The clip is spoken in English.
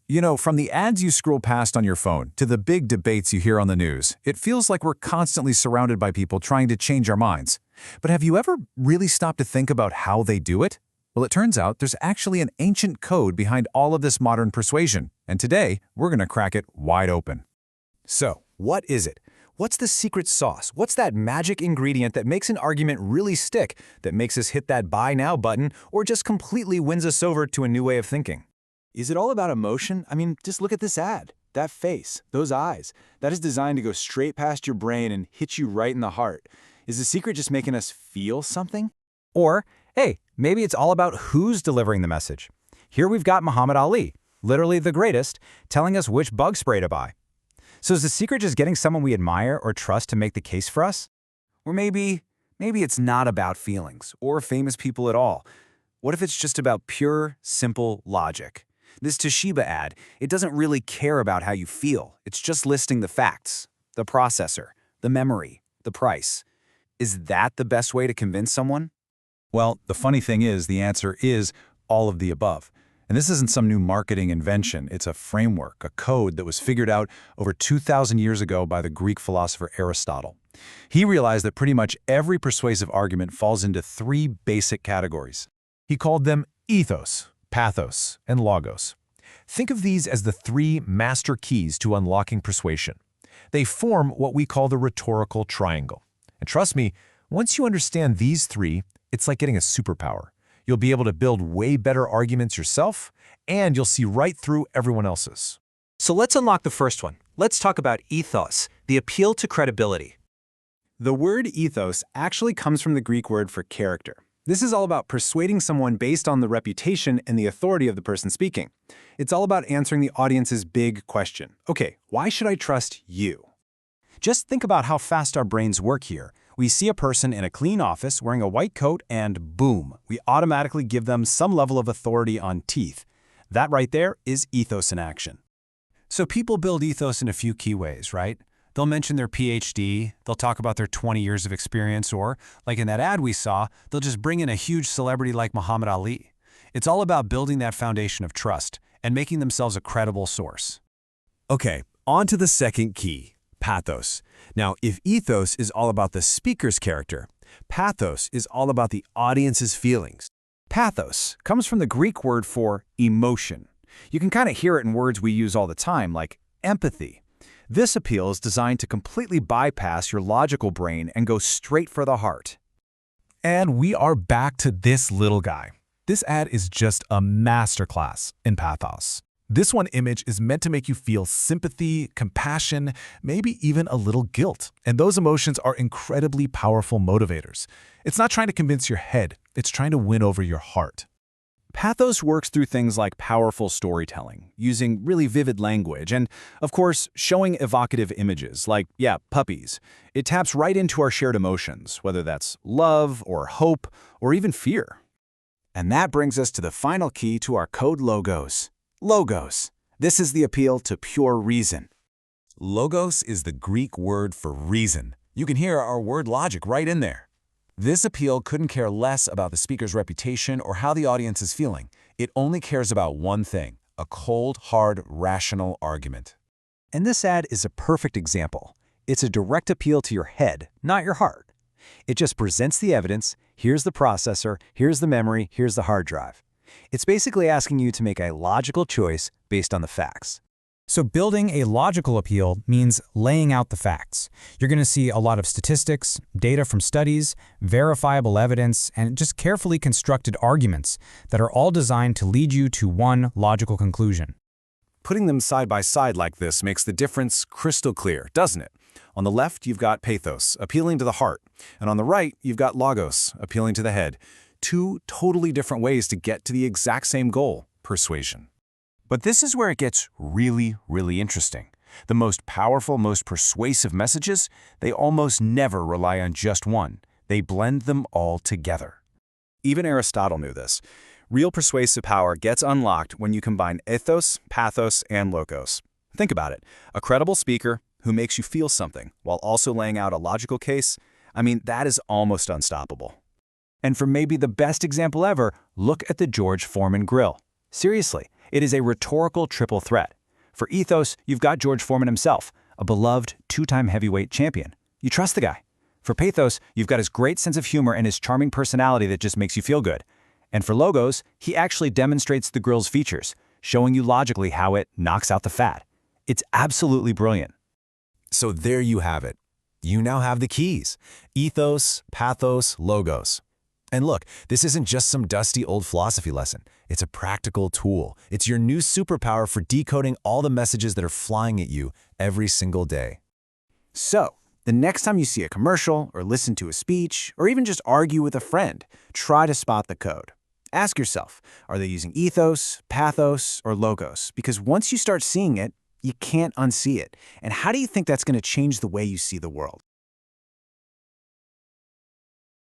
You know, from the ads you scroll past on your phone to the big debates you hear on the news, it feels like we're constantly surrounded by people trying to change our minds. But have you ever really stopped to think about how they do it? Well, it turns out there's actually an ancient code behind all of this modern persuasion, and today we're going to crack it wide open. So, what is it? What's the secret sauce? What's that magic ingredient that makes an argument really stick, that makes us hit that buy now button, or just completely wins us over to a new way of thinking? Is it all about emotion? I mean, just look at this ad. That face, those eyes, that is designed to go straight past your brain and hit you right in the heart. Is the secret just making us feel something? Or, hey, maybe it's all about who's delivering the message. Here we've got Muhammad Ali, literally the greatest, telling us which bug spray to buy. So is the secret just getting someone we admire or trust to make the case for us? Or maybe it's not about feelings or famous people at all. What if it's just about pure, simple logic? This Toshiba ad, it doesn't really care about how you feel. It's just listing the facts, the processor, the memory, the price. Is that the best way to convince someone? Well, the funny thing is, the answer is all of the above. And this isn't some new marketing invention. It's a framework, a code that was figured out over 2,000 years ago by the Greek philosopher Aristotle. He realized that pretty much every persuasive argument falls into three basic categories. He called them ethos, pathos, and logos. Think of these as the three master keys to unlocking persuasion. They form what we call the rhetorical triangle. And trust me, once you understand these three, it's like getting a superpower. You'll be able to build way better arguments yourself, and you'll see right through everyone else's. So let's unlock the first one. Let's talk about ethos, the appeal to credibility. The word ethos actually comes from the Greek word for character. This is all about persuading someone based on the reputation and the authority of the person speaking. It's all about answering the audience's big question. Okay, why should I trust you? Just think about how fast our brains work here. We see a person in a clean office wearing a white coat and boom, we automatically give them some level of authority on teeth. That right there is ethos in action. So people build ethos in a few key ways, right? They'll mention their PhD, they'll talk about their 20 years of experience, or, like in that ad we saw, they'll just bring in a huge celebrity like Muhammad Ali. It's all about building that foundation of trust and making themselves a credible source. Okay, on to the second key, pathos. Now, if ethos is all about the speaker's character, pathos is all about the audience's feelings. Pathos comes from the Greek word for emotion. You can kind of hear it in words we use all the time, like empathy. This appeal is designed to completely bypass your logical brain and go straight for the heart. And we are back to this little guy. This ad is just a masterclass in pathos. This one image is meant to make you feel sympathy, compassion, maybe even a little guilt. And those emotions are incredibly powerful motivators. It's not trying to convince your head, it's trying to win over your heart. Pathos works through things like powerful storytelling, using really vivid language, and, of course, showing evocative images, like, puppies. It taps right into our shared emotions, whether that's love or hope or even fear. And that brings us to the final key to our code logos. Logos. This is the appeal to pure reason. Logos is the Greek word for reason. You can hear our word logic right in there. This appeal couldn't care less about the speaker's reputation or how the audience is feeling. It only cares about one thing, a cold, hard, rational argument. And this ad is a perfect example. It's a direct appeal to your head, not your heart. It just presents the evidence, here's the processor, here's the memory, here's the hard drive. It's basically asking you to make a logical choice based on the facts. So building a logical appeal means laying out the facts. You're going to see a lot of statistics, data from studies, verifiable evidence, and just carefully constructed arguments that are all designed to lead you to one logical conclusion. Putting them side by side like this makes the difference crystal clear, doesn't it? On the left, you've got pathos, appealing to the heart, and on the right, you've got logos, appealing to the head. Two totally different ways to get to the exact same goal, persuasion. But this is where it gets really, really interesting. The most powerful, most persuasive messages, they almost never rely on just one. They blend them all together. Even Aristotle knew this. Real persuasive power gets unlocked when you combine ethos, pathos, and logos. Think about it. A credible speaker who makes you feel something while also laying out a logical case, that is almost unstoppable. And for maybe the best example ever, look at the George Foreman grill. Seriously, It is a rhetorical triple threat. For ethos, you've got George Foreman himself, a beloved two-time heavyweight champion. You trust the guy. For pathos, you've got his great sense of humor and his charming personality that just makes you feel good. And for logos, he actually demonstrates the grill's features, showing you logically how it knocks out the fat. It's absolutely brilliant. So there you have it. You now have the keys: ethos, pathos, logos. And look, this isn't just some dusty old philosophy lesson. It's a practical tool. It's your new superpower for decoding all the messages that are flying at you every single day. So, the next time you see a commercial, or listen to a speech, or even just argue with a friend, try to spot the code. Ask yourself, are they using ethos, pathos, or logos? Because once you start seeing it, you can't unsee it. And how do you think that's going to change the way you see the world?